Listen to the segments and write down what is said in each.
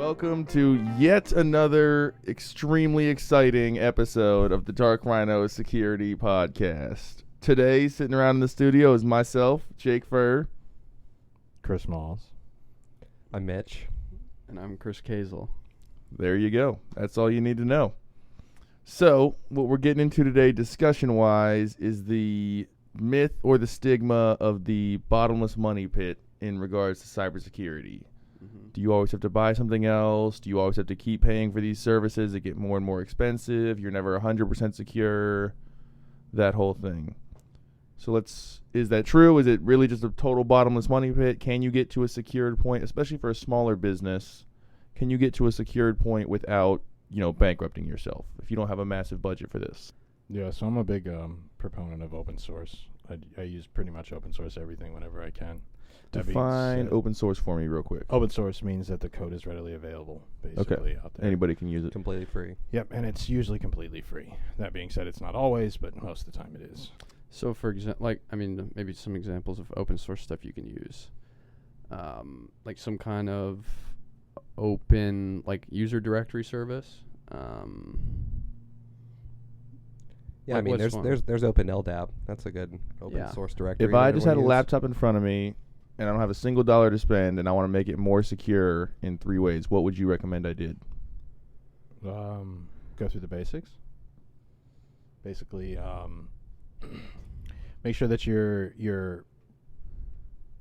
Welcome to yet another extremely exciting episode of the Dark Rhino Security Podcast. Today, sitting around in the studio is myself, Jake Furr. Chris Malls. I'm Mitch. And I'm Chris Kazel. There you go. That's all you need to know. So, what we're getting into today, discussion-wise, is the myth or the stigma of the bottomless money pit in regards to cybersecurity. Mm-hmm. Do you always have to buy something else? Do you always have to keep paying for these services that get more and more expensive? You're never 100% secure. That whole thing. So is that true? Is it really just a total bottomless money pit? Can you get to a secured point, especially for a smaller business? Can you get to a secured point without, bankrupting yourself if you don't have a massive budget for this? Yeah, so I'm a big proponent of open source. I use pretty much open source everything whenever I can. Define open source for me real quick. Open source means that the code is readily available, basically, out there. Anybody can use it. Completely free. Yep, and it's usually completely free. That being said, it's not always, but most of the time it is. So, for example, maybe some examples of open source stuff you can use, like some kind of open, user directory service. Yeah, there's Open LDAP. That's a good open source directory. If I just had a laptop in front of me and I don't have a single dollar to spend and I want to make it more secure in 3 ways, what would you recommend I did? Go through the basics. Basically, make sure that your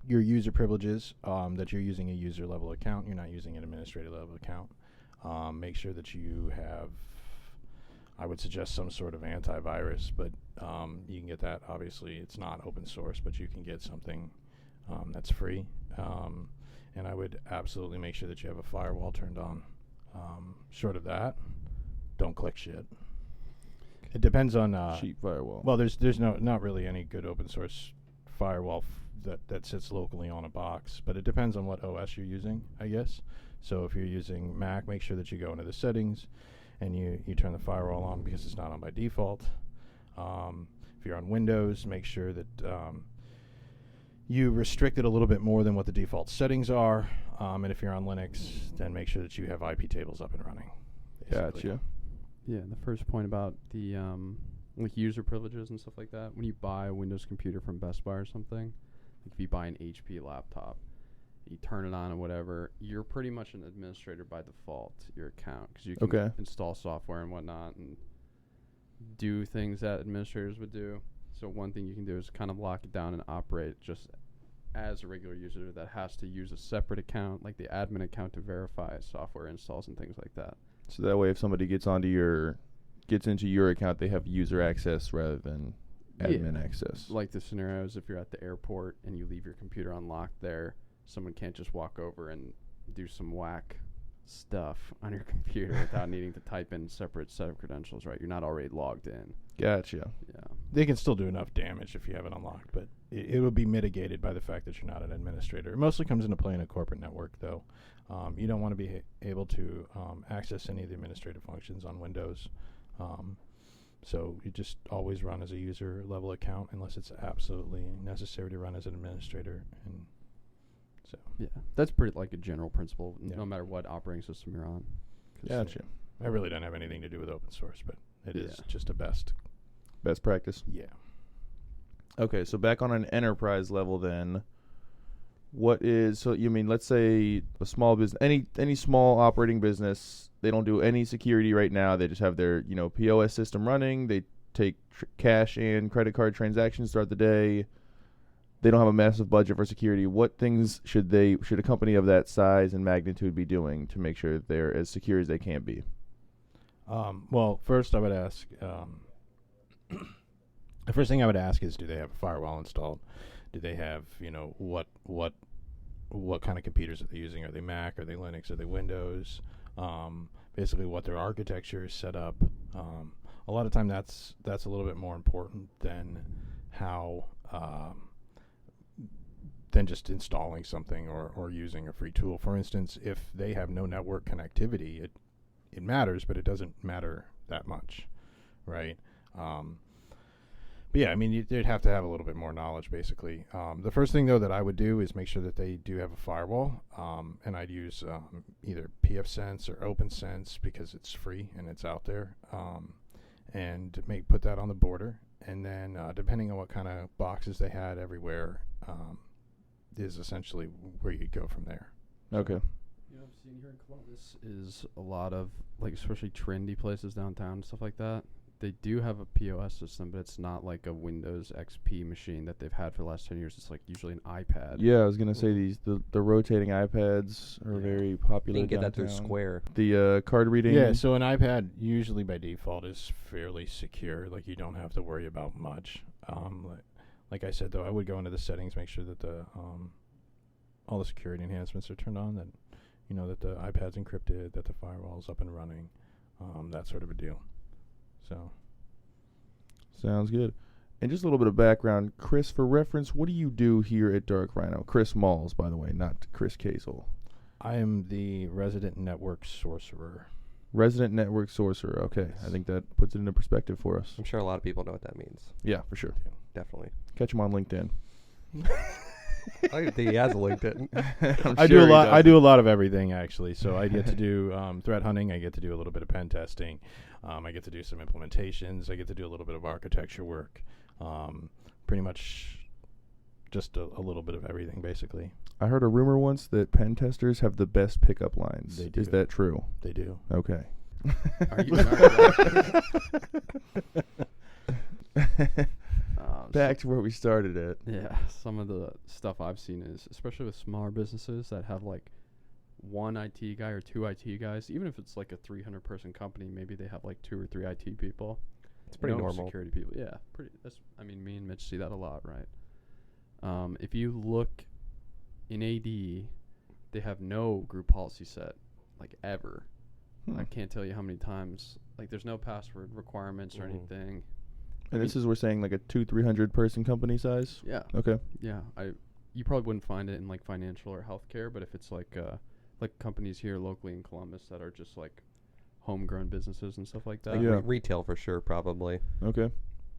user privileges, that you're using a user level account. You're not using an administrator level account. Make sure that you have, I would suggest some sort of antivirus, but you can get that. Obviously, it's not open source, but you can get something that's free. And I would absolutely make sure that you have a firewall turned on. Short of that, don't click shit. It depends on cheap firewall. Well, there's not really any good open source firewall that sits locally on a box, but it depends on what OS you're using, I guess. So if you're using Mac, make sure that you go into the settings and you turn the firewall on because it's not on by default. If you're on Windows, make sure that you restrict it a little bit more than what the default settings are. And if you're on Linux, then make sure that you have IP tables up and running. Basically. Gotcha. Yeah, the first point about the user privileges and stuff like that. When you buy a Windows computer from Best Buy or something, if you buy an HP laptop, you turn it on or whatever, you're pretty much an administrator by default, your account, because you can install software and whatnot and do things that administrators would do. So one thing you can do is kind of lock it down and operate just as a regular user that has to use a separate account, like the admin account, to verify software installs and things like that. So that way if somebody gets into your account, they have user access rather than admin access. Like the scenarios if you're at the airport and you leave your computer unlocked there, someone can't just walk over and do some whack stuff on your computer without needing to type in separate set of credentials, right? You're not already logged in. Gotcha. Yeah. They can still do enough damage if you have it unlocked, but it will be mitigated by the fact that you're not an administrator. It mostly comes into play in a corporate network, though. You don't want to be able to access any of the administrative functions on Windows. So you just always run as a user level account unless it's absolutely necessary to run as an administrator. And so yeah, that's pretty like a general principle, Yeah. no matter what operating system you're on. Gotcha. I really don't have anything to do with open source, but it is Yeah. just a best practice. Yeah. Okay, so back on an enterprise level then, let's say a small business, any small operating business, they don't do any security right now. They just have their, POS system running. They take cash and credit card transactions throughout the day. They don't have a massive budget for security. What things should a company of that size and magnitude be doing to make sure they're as secure as they can be? Well, first I would ask, the first thing I would ask is, do they have a firewall installed? Do they have, what kind of computers are they using? Are they Mac? Are they Linux? Are they Windows? Basically what their architecture is set up. A lot of time that's a little bit more important than how, than just installing something or using a free tool. For instance, if they have no network connectivity, it matters, but it doesn't matter that much, right? But yeah, I mean, they'd have to have a little bit more knowledge, basically. The first thing, though, that I would do is make sure that they do have a firewall, and I'd use either pfSense or OpenSense because it's free and it's out there, and put that on the border. And then, depending on what kind of boxes they had everywhere, is essentially where you'd go from there. Okay. You know, I've seen here in Columbus is a lot of, like, especially trendy places downtown and stuff like that. They do have a POS system, but it's not like a Windows XP machine that they've had for the last 10 years. It's like usually an iPad. Yeah, I was gonna say the rotating iPads are very popular. You can get that through downtown. Square. The card reading. Yeah, so an iPad usually by default is fairly secure. Like, you don't have to worry about much. Like I said, though, I would go into the settings, make sure that the all the security enhancements are turned on, that that the iPad's encrypted, that the firewall's up and running, that sort of a deal. So, Sounds good. And just a little bit of background, Chris, for reference, what do you do here at Dark Rhino? Chris Malls, by the way, not Chris Casel. I am the resident network sorcerer. Resident network sorcerer. Okay, I think that puts it into perspective for us. I'm sure a lot of people know what that means. Yeah, for sure. Definitely. Catch him on LinkedIn. I don't even think he has a LinkedIn. I do a lot. I do a lot of everything, actually. So I get to do threat hunting. I get to do a little bit of pen testing. I get to do some implementations. I get to do a little bit of architecture work. Pretty much just a little bit of everything, basically. I heard a rumor once that pen testers have the best pickup lines. They do. Is that true? They do. Okay. Are you Back to where we started at. Yeah, some of the stuff I've seen is, especially with smaller businesses that have like one IT guy or two IT guys, even if it's like a 300-person company, maybe they have like 2 or 3 IT people. It's pretty no normal. Security people, yeah, pretty. That's, I mean, me and Mitch see that a lot, right? If you look in AD, they have no group policy set, like ever. I can't tell you how many times. Like, there's no password requirements or anything. And this is, we're saying, like a 200-300 person company size? Yeah. Okay. Yeah. You probably wouldn't find it in like financial or healthcare, but if it's like companies here locally in Columbus that are just like homegrown businesses and stuff like that. Like Yeah. retail for sure, probably. Okay.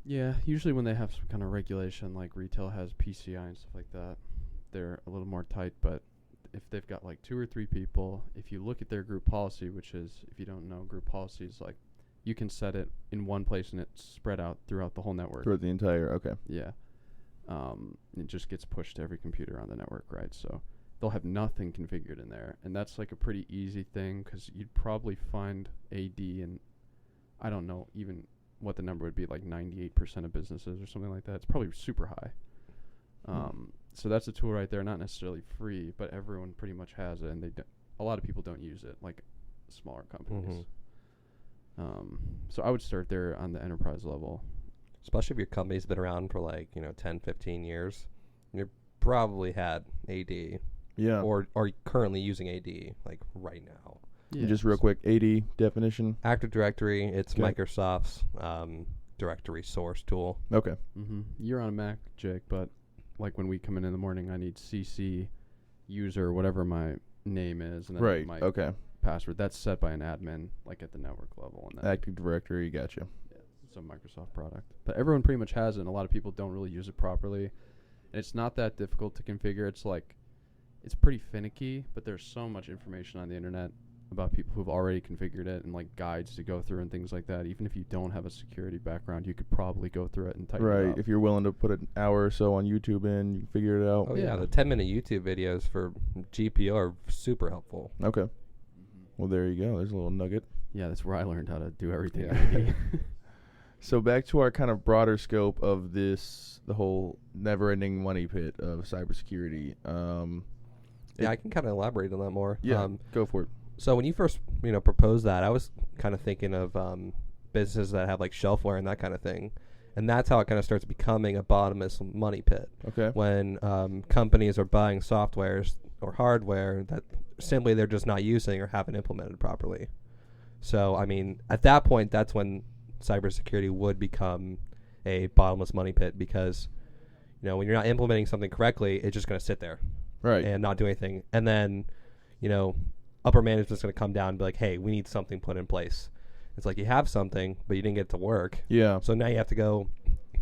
Yeah. Usually when they have some kind of regulation, like retail has PCI and stuff like that, they're a little more tight. But if they've got like 2 or 3 people, if you look at their group policy, which is, if you don't know, group policy is like, you can set it in one place and it's spread out throughout the whole network. Throughout the entire, okay. Yeah. It just gets pushed to every computer on the network, right? So they'll have nothing configured in there. And that's like a pretty easy thing because you'd probably find AD, and I don't know even what the number would be, like 98% of businesses or something like that. It's probably super high. So that's a tool right there, not necessarily free, but everyone pretty much has it, and a lot of people don't use it, like smaller companies. So I would start there on the enterprise level. Especially if your company's been around for like, 10, 15 years. You probably had AD. Yeah. Or are currently using AD, like right now. Yeah. Just real quick, AD definition. Active Directory, it's Okay. Microsoft's directory source tool. Okay. You're on a Mac, Jake, but like when we come in the morning, I need CC user, whatever my name is, and then Right. my Okay. password. That's set by an admin, like at the network level. And Active Directory, gotcha. yeah, it's a Microsoft product. But everyone pretty much has it, and a lot of people don't really use it properly. And it's not that difficult to configure. It's pretty finicky, but there's so much information on the internet about people who've already configured it and like guides to go through and things like that. Even if you don't have a security background, you could probably go through it and tighten it Right. up. If you're willing to put an hour or so on YouTube in, you can figure it out. Oh, yeah. Yeah. The 10-minute YouTube videos for GPO are super helpful. Okay. Well, there you go. There's a little nugget. Yeah, that's where I learned how to do everything. Yeah. So back to our kind of broader scope of the whole never-ending money pit of cybersecurity. Yeah, I can kind of elaborate on that more. Yeah, go for it. So when you first, proposed that, I was kind of thinking of businesses that have like shelfware and that kind of thing. And that's how it kind of starts becoming a bottomless money pit. Okay. When companies are buying softwares or hardware that simply they're just not using or haven't implemented properly. So, I mean, at that point, that's when cybersecurity would become a bottomless money pit because, when you're not implementing something correctly, it's just going to sit there. Right. And not do anything. And then, upper management's going to come down and be like, hey, we need something put in place. It's like you have something, but you didn't get it to work. Yeah. So now you have to go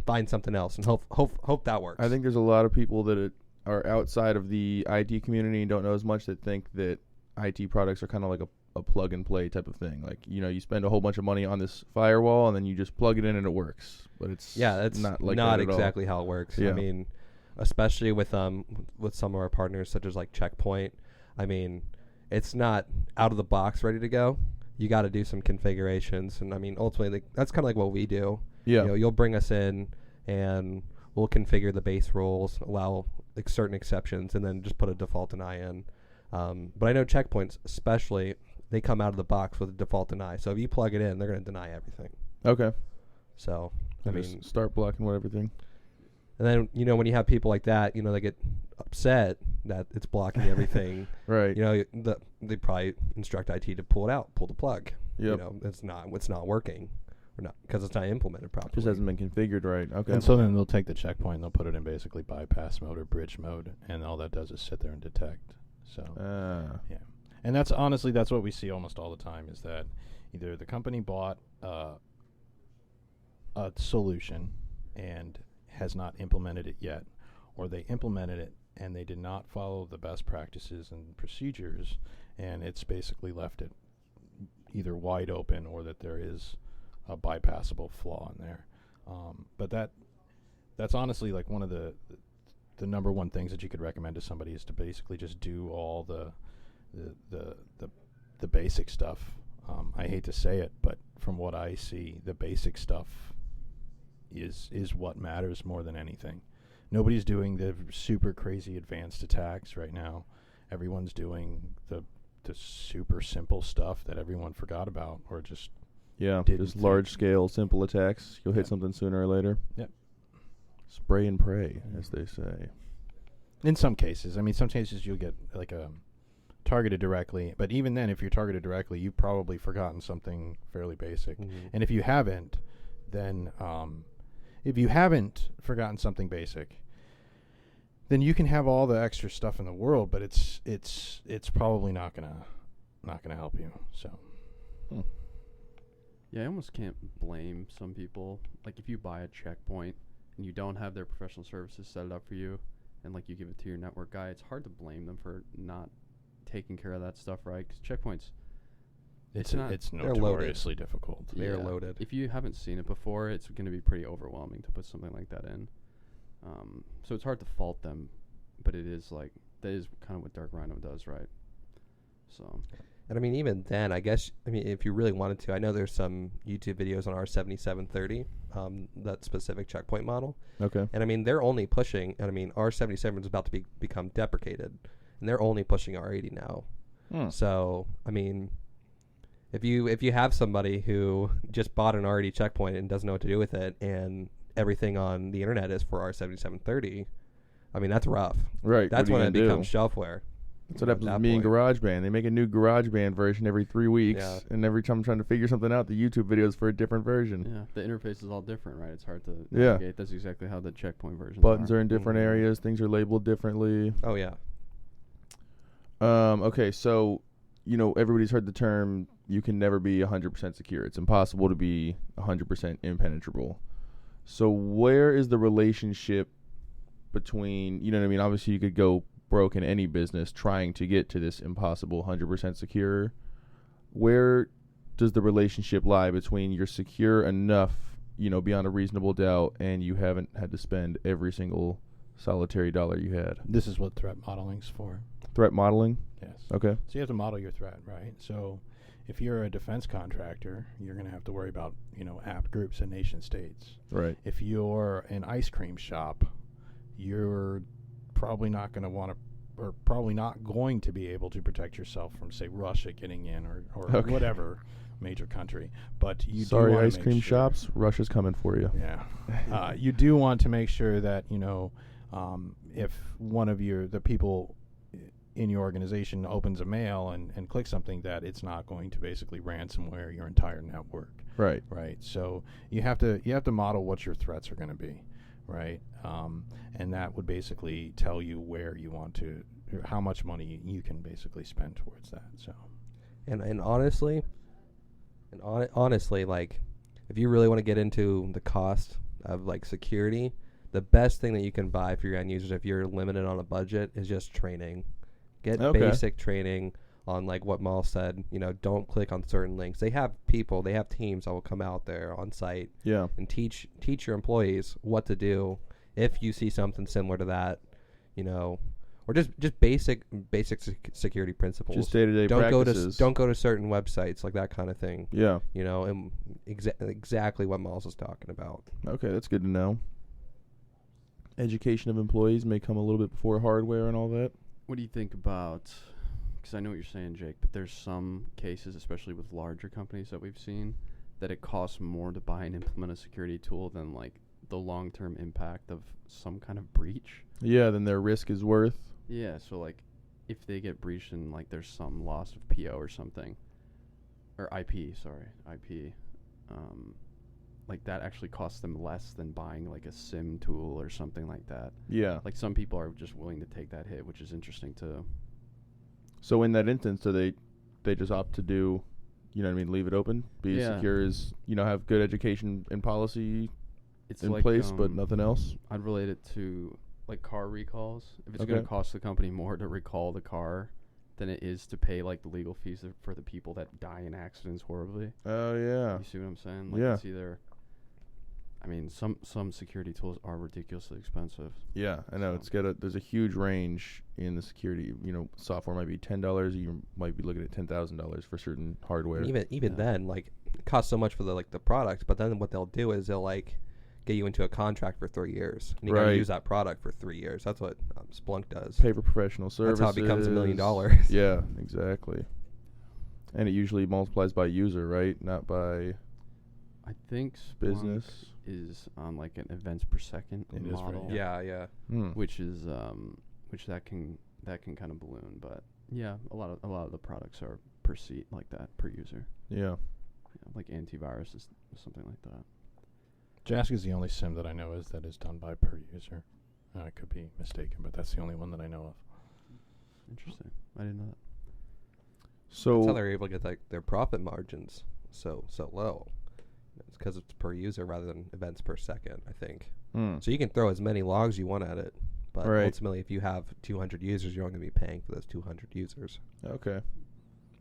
find something else and hope that works. I think there's a lot of people that are outside of the IT community and don't know as much that think that IT products are kind of like a plug and play type of thing. Like, you spend a whole bunch of money on this firewall and then you just plug it in and it works. But it's that's not like not that at all. exactly how it works. Yeah. I mean, especially with some of our partners such as like Checkpoint. I mean, it's not out of the box ready to go. You got to do some configurations, and I mean, ultimately, that's kind of like what we do. Yeah. You'll bring us in, and we'll configure the base rules, allow like certain exceptions, and then just put a default deny in. But I know Checkpoints, especially, they come out of the box with a default deny. So if you plug it in, they're going to deny everything. Okay. So I mean, start blocking everything. And then when you have people like that, they get upset that it's blocking everything. Right. They probably instruct IT to pull it out, pull the plug. Yep. It's not working, or not because it's not implemented properly. Just hasn't been configured right. Okay. And so then they'll take the checkpoint and they'll put it in basically bypass mode or bridge mode, and all that does is sit there and detect. So yeah, and that's what we see almost all the time is that either the company bought a solution and has not implemented it yet, or they implemented it and they did not follow the best practices and procedures, and it's basically left it either wide open or that there is a bypassable flaw in there. But that's honestly like one of the number one things that you could recommend to somebody is to basically just do all the basic stuff. I hate to say it, but from what I see, the basic stuff is what matters more than anything. Nobody's doing the super crazy advanced attacks right now. Everyone's doing the super simple stuff that everyone forgot about or just just large scale simple attacks. You'll hit something sooner or later. Yep. Spray and pray, as they say. In some cases, some cases you'll get like a targeted directly, but even then, if you're targeted directly, you've probably forgotten something fairly basic. Mm-hmm. And if you haven't, then if you haven't forgotten something basic, then you can have all the extra stuff in the world, but it's probably not gonna help you. So, yeah, I almost can't blame some people. Like if you buy a checkpoint and you don't have their professional services set it up for you, and like you give it to your network guy, it's hard to blame them for not taking care of that stuff right. Because checkpoints, it's notoriously difficult. They're loaded. If you haven't seen it before, it's going to be pretty overwhelming to put something like that in. So it's hard to fault them, but it is like that is kind of what Dark Rhino does, right? So, and I mean, even then, I guess if you really wanted to, I know there's some YouTube videos on R7730, that specific checkpoint model. Okay. And I mean, they're only pushing. And I mean, R77 is about to become deprecated, and they're only pushing R80 now. So I mean, if you have somebody who just bought an R80 checkpoint and doesn't know what to do with it, and everything on the internet is for R7730, I mean, that's rough. Right. That's when it becomes shelfware. That's what happens with me and GarageBand. They make a new GarageBand version every 3 weeks, and every time I'm trying to figure something out, the YouTube video is for a different version. Yeah, the interface is all different, right? It's hard to navigate. That's exactly how the checkpoint versions Buttons are in different areas. Things are labeled differently. Oh, yeah. Okay, so, everybody's heard the term, you can never be 100% secure. It's impossible to be 100% impenetrable. So where is the relationship between, obviously you could go broke in any business trying to get to this impossible 100% secure. Where does the relationship lie between you're secure enough, beyond a reasonable doubt, and you haven't had to spend every single solitary dollar you had? This is what threat modeling's for. Threat modeling? Yes. Okay. So you have to model your threat, right? So if you're a defense contractor, you're going to have to worry about, apt groups and nation states. Right. If you're an ice cream shop, you're probably not going to want to, or probably not going to be able to protect yourself from, say, Russia getting in or whatever major country. But you Sorry, do ice cream shops, Russia's coming for you. Yeah. You do want to make sure that, if one of the people in your organization opens a mail and clicks something, that it's not going to basically ransomware your entire network. Right. Right. So you have to model what your threats are going to be, right? And that would basically tell you where you want to, how much money you can basically spend towards that. So, and honestly, like, if you really want to get into the cost of like security, the best thing that you can buy for your end users if you're limited on a budget is just training. Get basic training on like what Mal said. Don't click on certain links. They have teams that will come out there on site and teach your employees what to do if you see something similar to that, or just basic security principles. Just day-to-day practices. Don't go to certain websites, like that kind of thing. Yeah. And exactly what Miles is talking about. Okay, that's good to know. Education of employees may come a little bit before hardware and all that. What do you think about, because I know what you're saying, Jake, but there's some cases, especially with larger companies that we've seen, that it costs more to buy and implement a security tool than like the long-term impact of some kind of breach. Yeah, then their risk is worth. Yeah, so like if they get breached and like there's some loss of PO or something, or IP, like that actually costs them less than buying like a SIM tool or something like that. Yeah. Like some people are just willing to take that hit, which is interesting too. So in that instance, do they just opt to do, leave it open, be as secure as, have good education and policy in place, but nothing else? I'd relate it to like car recalls. If it's going to cost the company more to recall the car than it is to pay like the legal fees for the people that die in accidents horribly. Oh yeah. You see what I'm saying? Like it's either, some security tools are ridiculously expensive. Yeah, I know. There's a huge range in the security. Software might be $10. You might be looking at $10,000 for certain hardware. Even then, like, it costs so much for the product, but then what they'll do is they'll like get you into a contract for 3 years, and you gotta use that product for 3 years. That's what Splunk does. Pay for professional services. That's how it becomes $1 million. Yeah, exactly. And it usually multiplies by user, right? Not by. I think Splunk business is on like an events per second model. Yeah. Which is which that can kind of balloon, but yeah, a lot of the products are per seat like that, per user. Yeah. Like antivirus is something like that. Jask is the only SIM that I know that is done by per user. I could be mistaken, but that's the only one that I know of. Interesting. I didn't know that. So that's how they're able to get their profit margins so low. It's because it's per user rather than events per second, I think. So you can throw as many logs you want at it, but ultimately, if you have 200 users, you're only going to be paying for those 200 users. Okay.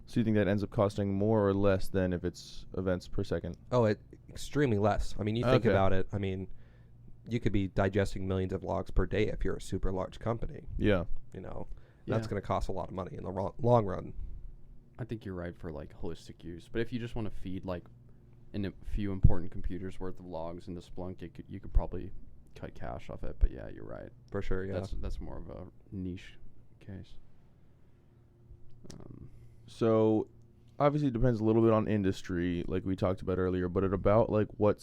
So you think that ends up costing more or less than if it's events per second? Oh, extremely less. I mean, you think about it. I mean, you could be digesting millions of logs per day if you're a super large company. Yeah. That's going to cost a lot of money in the long run. I think you're right for like holistic use, but if you just want to feed like a few important computers worth of logs into Splunk, you could probably cut cash off it. But yeah, you're right. For sure, yeah. That's more of a niche case. So obviously it depends a little bit on industry, like we talked about earlier, but at about like what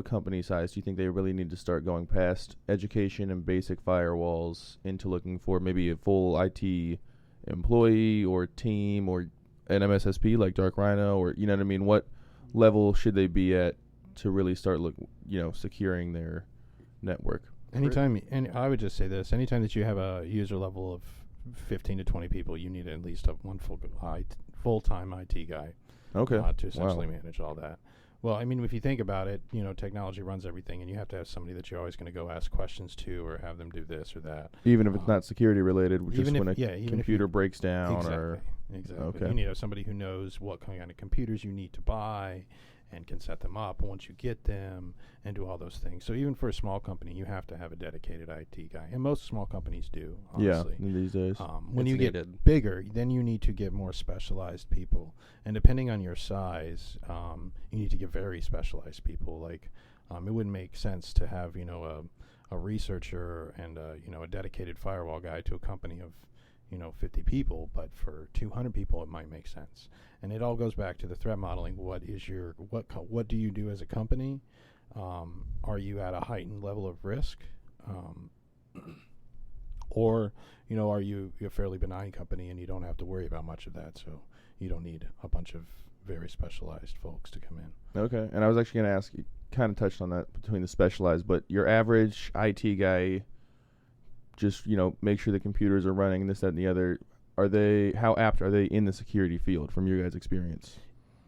company size do you think they really need to start going past education and basic firewalls into looking for maybe a full IT employee or team or an MSSP like Dark Rhino, or you know what I mean? What level should they be at to really start securing their network? And I would just say this: anytime that you have a user level of 15 to 20 people, you need at least one full-time IT guy. Okay. To essentially manage all that. Well, I mean, if you think about it, technology runs everything, and you have to have somebody that you're always going to go ask questions to, or have them do this or that. Even if it's not security related, just when a computer breaks down, Exactly. Okay. You need to have somebody who knows what kind of computers you need to buy and can set them up once you get them and do all those things. So even for a small company, you have to have a dedicated IT guy. And most small companies do, honestly. Yeah, these days. When you get bigger, then you need to get more specialized people. And depending on your size, you need to get very specialized people. Like, it wouldn't make sense to have, a researcher and, a dedicated firewall guy to a company of 50 people, but for 200 people, it might make sense. And it all goes back to the threat modeling. What do you do as a company? Are you at a heightened level of risk? Or, are you a fairly benign company and you don't have to worry about much of that, so you don't need a bunch of very specialized folks to come in. Okay. And I was actually going to ask, you kind of touched on that between the specialized, but your average IT guy, just, make sure the computers are running, this, that, and the other. How apt are they in the security field from your guys' experience?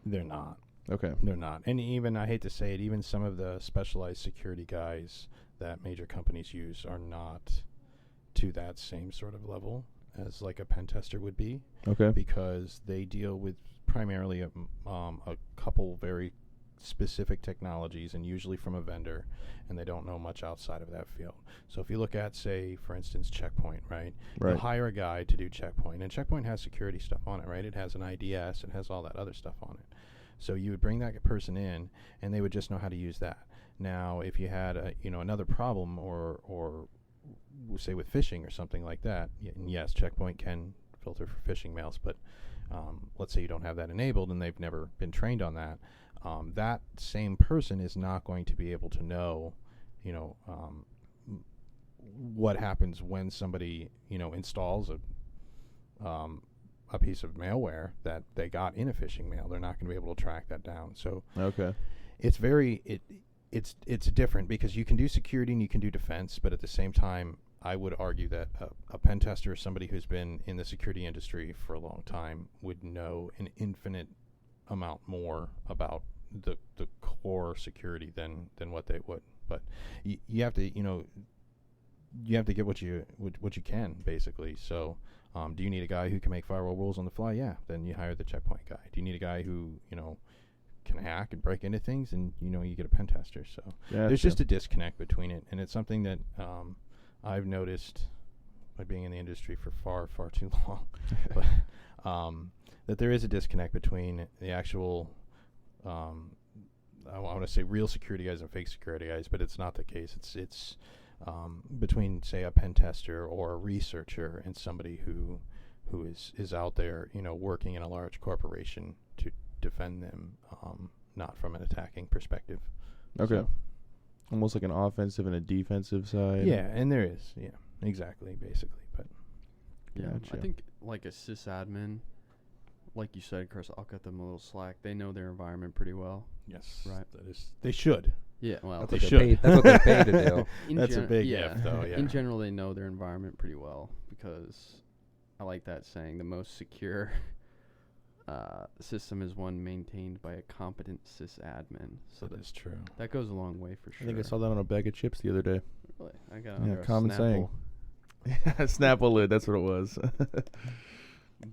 They're not. Okay. They're not. And even, I hate to say it, even some of the specialized security guys that major companies use are not to that same sort of level as like a pen tester would be, Okay. because they deal with primarily a couple very specific technologies, and usually from a vendor, and they don't know much outside of that field. So if you look at, say, for instance, Checkpoint, right? Right. You'll hire a guy to do Checkpoint, and Checkpoint has security stuff on it, right? It has an IDS, it has all that other stuff on it. So you would bring that person in, and they would just know how to use that. Now, if you had another problem, or say with phishing or something like that, and yes, Checkpoint can filter for phishing mails, but let's say you don't have that enabled and they've never been trained on that. That same person is not going to be able to know, what happens when somebody, installs a piece of malware that they got in a phishing mail. They're not going to be able to track that down. So Okay. it's it's different, because you can do security and you can do defense, but at the same time, I would argue that a pen tester, somebody who's been in the security industry for a long time, would know an infinite amount more about the core security than what they would. But you have to you have to get what you can, basically. So do you need a guy who can make firewall rules on the fly? Yeah, then you hire the Checkpoint guy. Do you need a guy who can hack and break into things? And you get a pen tester. So there's just a disconnect between it, and it's something that I've noticed by being in the industry for far too long, but that there is a disconnect between the actual I want to say real security guys and fake security guys, but it's not the case. It's between, say, a pen tester or a researcher and somebody who is out there, working in a large corporation to defend them, not from an attacking perspective. Okay. So, almost like an offensive and a defensive side. yeah, and there is, exactly, basically. But Yeah, Gotcha. I think like a sysadmin, like you said, Chris, I'll cut them a little slack. They know their environment pretty well. yes, Right. They should. Yeah, well, They That's what should. they're paid- that's what they're paid to do. That's a big if, though, yeah. In general, they know their environment pretty well, because I like that saying, the most secure system is one maintained by a competent sysadmin. So That is true. that goes a long way for sure. I think I saw that on a bag of chips the other day. Really? I got Yeah, under a common saying. Snapple. Snapple lid, that's what it was.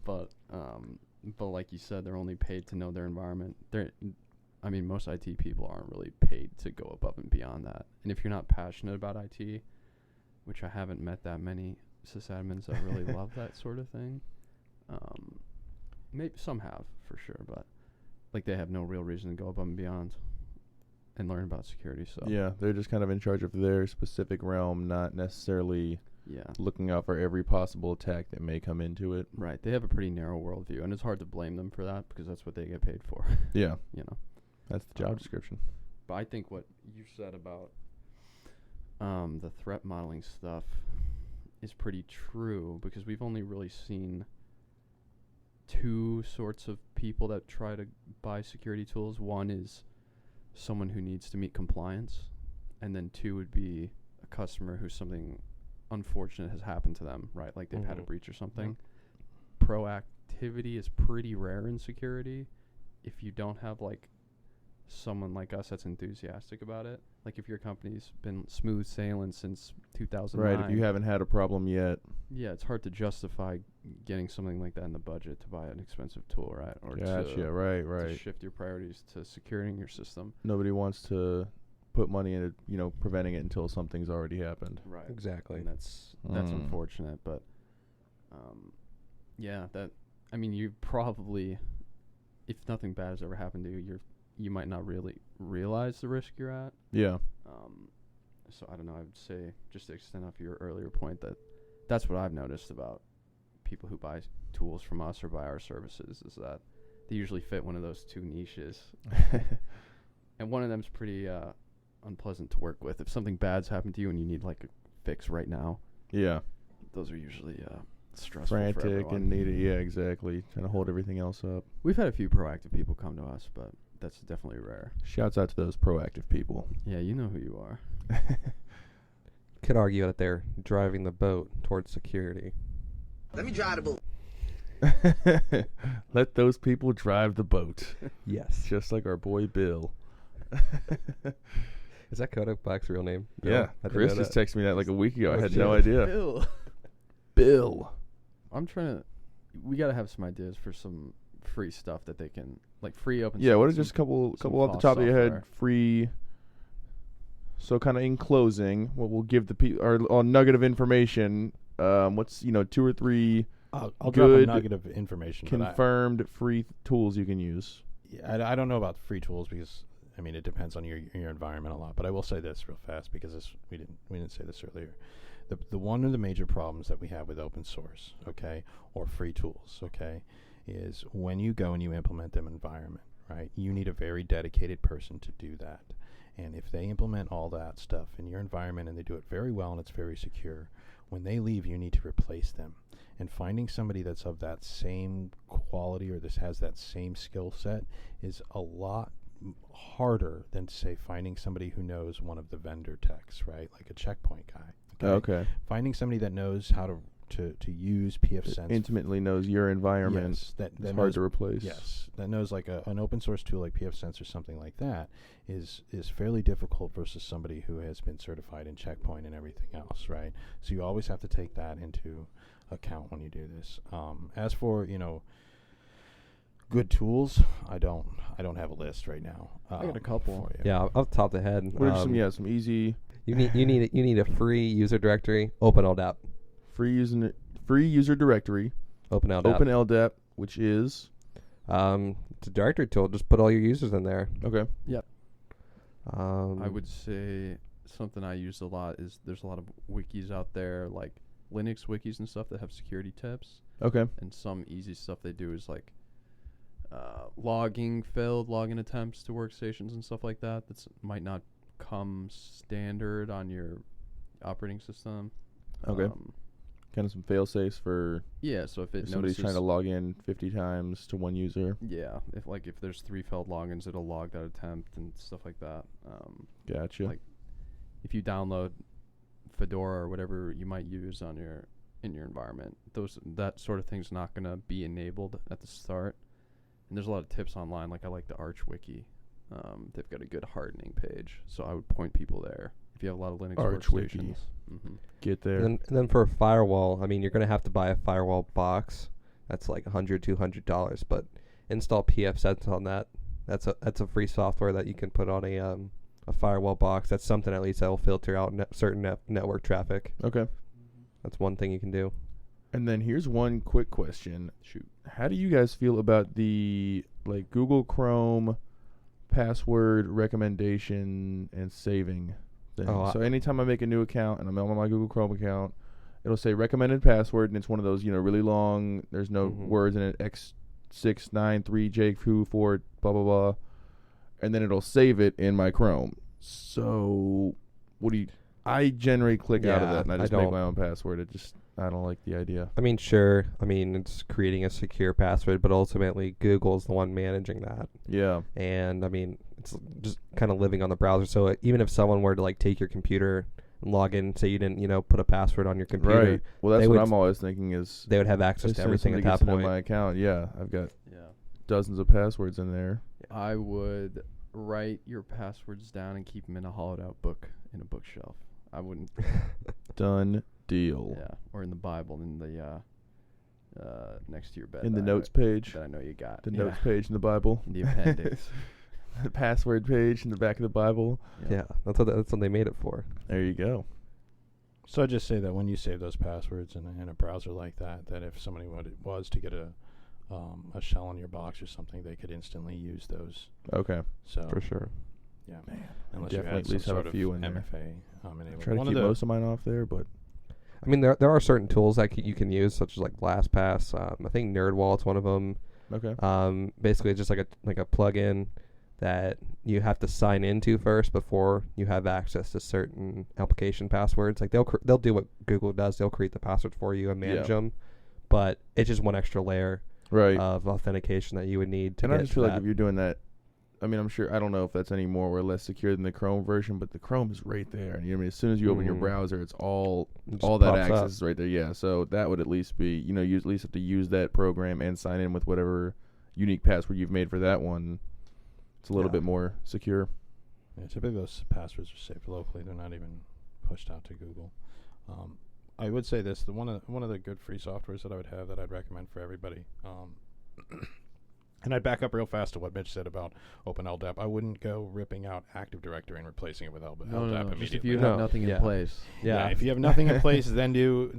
But like you said, they're only paid to know their environment. Most IT people aren't really paid to go above and beyond that. And if you're not passionate about IT, which I haven't met that many sysadmins that really love that sort of thing, maybe some have for sure, but like they have no real reason to go above and beyond and learn about security. So Yeah, they're just kind of in charge of their specific realm, not necessarily yeah, looking out for every possible attack that may come into it. right. They have a pretty narrow worldview, and it's hard to blame them for that because that's what they get paid for. Yeah, that's the job Um, description. But I think what you said about the threat modeling stuff is pretty true, because we've only really seen two sorts of people that try to buy security tools. One is someone who needs to meet compliance, and then two would be a customer who's something unfortunate has happened to them, right? Like they've had a Mhm. breach or something. Proactivity is pretty rare in security if you don't have like someone like us that's enthusiastic about it. Like if your company's been smooth sailing since 2009. Right, if you haven't had a problem yet. Yeah, it's hard to justify getting something like that in the budget to buy an expensive tool, right? Or Gotcha, right, to right. shift your priorities to securing your system. Nobody wants to put money into, preventing it until something's already happened. Right. Exactly. And that's Mm. unfortunate, but you probably, if nothing bad has ever happened to you, you might not really realize the risk you're at. Yeah. So I don't know. I would say, just to extend off your earlier point, that's what I've noticed about people who buy tools from us or buy our services, is that they usually fit one of those two niches, and one of them's pretty unpleasant to work with. If something bad's happened to you and you need like a fix right now, Yeah. those are usually stressful for Frantic everyone. and needed. Yeah, exactly. Trying to hold everything else up. We've had a few proactive people come to us, but that's definitely rare. Shouts out to those proactive people. Yeah, you know who you are. Could argue that they're driving the boat towards security. Let me drive the boat. Let those people drive the boat, Yes. just like our boy Bill. Is that Kodak Black's real name? Bill? Yeah, I didn't Chris know just that. texted me that like a week ago. I Oh, had shit. no idea. Bill. Bill. I'm trying to. We gotta have some ideas for some free stuff that they can free open. Yeah, source, what are some- just a couple some off the cost top of your head software. free? So kind of in closing, what we'll give the people our nugget of information. What's 2 or 3 I'll drop a good nugget of information. but confirmed free tools you can use. I don't know about free tools because it depends on your environment a lot. But I will say this real fast because we didn't say this earlier. The one of the major problems that we have with open source, okay, or free tools, okay, is when you go and you implement them environment, right? You need a very dedicated person to do that. And if they implement all that stuff in your environment and they do it very well and it's very secure, when they leave, you need to replace them. And finding somebody that's of that same quality or this has that same skill set is a lot harder than, say, finding somebody who knows one of the vendor techs, right? Like a checkpoint guy. Okay. Finding somebody that knows how to use pfSense. Intimately knows your environment. Yes, that It's hard knows to replace. Yes, that knows like an open source tool like pfSense or something like that is fairly difficult versus somebody who has been certified in Checkpoint and everything else, right? So you always have to take that into account when you do this. As for good tools, I don't have a list right now. I got a couple. for you. Yeah, off the top of the head. What are some easy You need a free user directory. Open LDAP. free user directory? Open LDAP. Open LDAP, which is It's a directory tool. Just put all your users in there. okay. I would say something I use a lot is there's a lot of wikis out there, like Linux wikis and stuff that have security tips. Okay. And some easy stuff they do is like failed login attempts to workstations and stuff like that. That might not come standard on your operating system. Okay. Kind of some fail safes for Yeah, so if if somebody's trying to log in 50 times to one user. yeah, if there's 3 failed logins, it'll log that attempt and stuff like that. Gotcha. Like if you download Fedora or whatever you might use in your environment, that sort of thing's not gonna be enabled at the start. And there's a lot of tips online. Like I like the Arch Wiki. They've got a good hardening page, so I would point people there if you have a lot of Linux Arch Wiki. workstations. Mm-hmm. Get there. And then for a firewall, you're going to have to buy a firewall box. That's like $100, $200, but install pfSense on that. That's a free software that you can put on a firewall box. That's something at least that will filter out certain network traffic. Okay. That's one thing you can do. And then here's one quick question. Shoot. How do you guys feel about the Google Chrome password recommendation and saving thing? So anytime I make a new account and I'm on my Google Chrome account, it'll say recommended password, and it's one of those, really long, there's no words in it, X693J24 blah blah blah, and then it'll save it in my Chrome. So I generally click out of that and I just make my own password. I don't like the idea. Sure. It's creating a secure password, but ultimately Google's the one managing that. Yeah. And it's just kind of living on the browser. So even if someone were to take your computer and log in, say you didn't, put a password on your computer, Right. Well, that's what I'm always thinking is they would have access to everything at that point. My account, yeah, I've got Yeah. dozens of passwords in there. I would write your passwords down and keep them in a hollowed out book in a bookshelf. I wouldn't. Done deal. Yeah, or in the Bible in the next to your bed. In the that notes page. that I know you got. The notes page in the Bible. In the appendix. The password page in the back of the Bible. Yeah, that's what they made it for. There you go. So I just say that when you save those passwords in a browser like that if somebody was to get a shell on your box or something, they could instantly use those. Okay. So For sure. yeah, Man, unless definitely you at had least some have sort a few of in there. MFA I enabled. try to keep most of mine off there, but There are certain tools that you can use, such as like LastPass. I think NerdWallet's one of them. okay. Basically, it's just like a plugin that you have to sign into first before you have access to certain application passwords. Like they'll do what Google does. They'll create the passwords for you and manage them, but it's just one extra layer Right. of authentication that you would need to And get I just feel like that. if you're doing that, I mean, I'm sure, I don't know if that's any more or less secure than the Chrome version, but the Chrome is right there. You know what I mean? As soon as you open your browser, it's all Just that pops access up. is right there. Yeah, so that would at least be, you at least have to use that program and sign in with whatever unique password you've made for that one. It's a little bit more secure. Yeah, typically those passwords are saved locally. They're not even pushed out to Google. I would say this: one of the good free softwares that I would have that I'd recommend for everybody. And I'd back up real fast to what Mitch said about OpenLDAP. I wouldn't go ripping out Active Directory and replacing it with LDAP immediately. Just if you have nothing in place. Yeah. If you have nothing in place, then do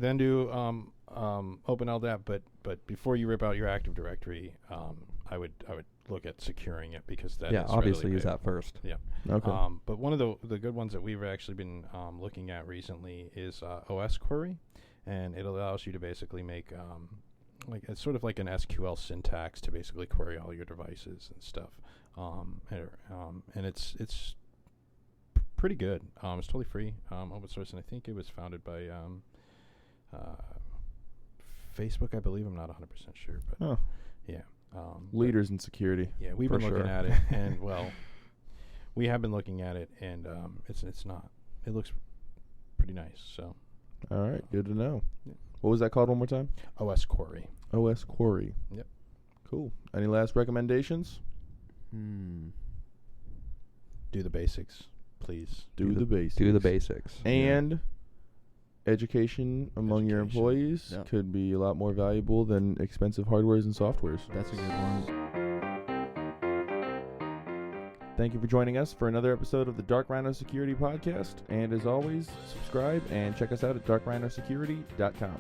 OpenLDAP. But before you rip out your Active Directory, I would look at securing it, because that is obviously really use big. that first. Yeah. Okay. But one of the good ones that we've actually been looking at recently is OS Query, and it allows you to basically make it's sort of like an SQL syntax to basically query all your devices and stuff. And it's pretty good. It's totally free, open source, and I think it was founded by Facebook, I believe. I'm not 100% sure, but yeah. Leaders in security. Yeah, we've For been looking sure. at it, and we have been looking at it, and it's not. It looks pretty nice. So, All right, good to know. Yeah. What was that called one more time? OS Query. OS Quarry. Yep. Cool. Any last recommendations? Do the basics, please. Do the basics. Do the basics. And education among your Education. employees Yep. could be a lot more valuable than expensive hardwares and softwares. That's a good one. Thank you for joining us for another episode of the Dark Rhino Security Podcast. And as always, subscribe and check us out at darkrhinosecurity.com.